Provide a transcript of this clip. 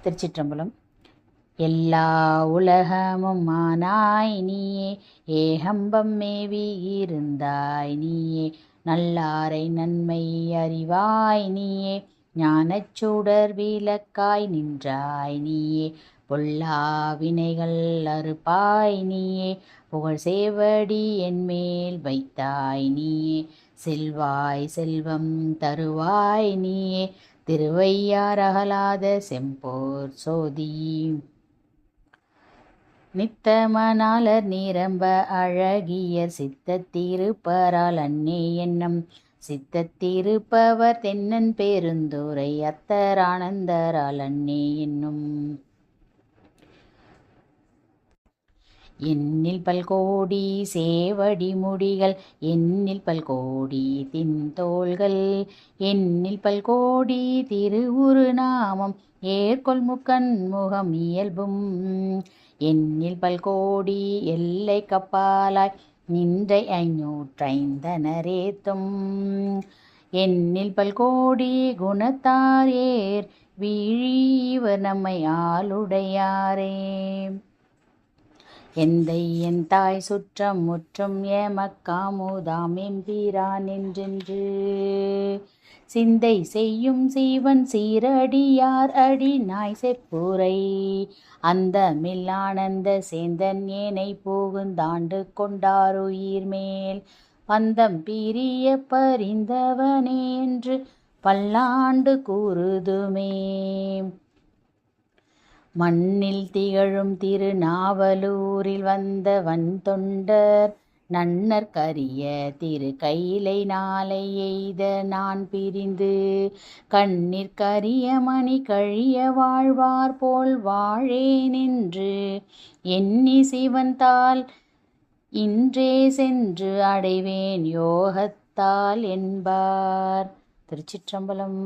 திருச்சிற்றம்பலம். எல்லா உலகமும் ஆனாய் நீயே, ஏகம்பம் மேவி இருந்தாய் நீயே, நல்லாரை நன்மை அறிவாய் நீயே, ஞானச்சுடர் விளக்காய் நின்றாய் நீயே, பொல்லா வினைகள் அறுப்பாய் நீயே, புகழ் சேவடி என்மேல் வைத்தாய் நீயே, செல்வாய் செல்வம் தருவாய் நீயே, திருவையார் அகலாத செம்போர் சோதி. நித்தமனாளர் நிரம்ப அழகிய சித்தத்திருப்பரால் அன்னே என்னும் சித்தத்திருப்பவர் தென்னன் பெருந்துரை அத்தரானந்தரால் அன்னே என்னும். எண்ணில் பல்கோடி சேவடி முடிகள், எண்ணில் பல்கோடி தின்தோள்கள், எண்ணில் பல்கோடி திருவுரு நாமம், ஏற்கொள் முக்கண் முகம் இயல்பும், எண்ணில் பல்கோடி எல்லை கப்பாலாய் நின்றை 505 எண்ணில் பல்கோடி குணத்தார் ஏர் வீழி இவர் நம்மை ஆளுடையாரே. எந்தை என் தாய் சுற்றம் முற்றும் எமக்காமுதாம் எம்பிரான் என்றென்று, சிந்தை செய்யும் சீவன் சீரடியார் அடி நாய் செப்புரை, அந்த மில்லானந்த சேந்தன் ஏனை புகுந்தாண்டு கொண்டாருயிர் மேல், பந்தம் பிரிய பரிந்தவனே என்று பல்லாண்டு கூறுதுமே. மண்ணில் திகழும் திருநாவலூரில் வந்த வன்தொண்டர் நன்னற்கரிய திரு கைலை நாளை எய்த நான் பிரிந்து, கண்ணிற்கரிய மணி கழிய வாழ்வார் போல் வாழேனென்று எண்ணி சிவன்தாள் இன்றே சென்று அடைவேன் யோகத்தால் என்பார். திருச்சிற்றம்பலம்.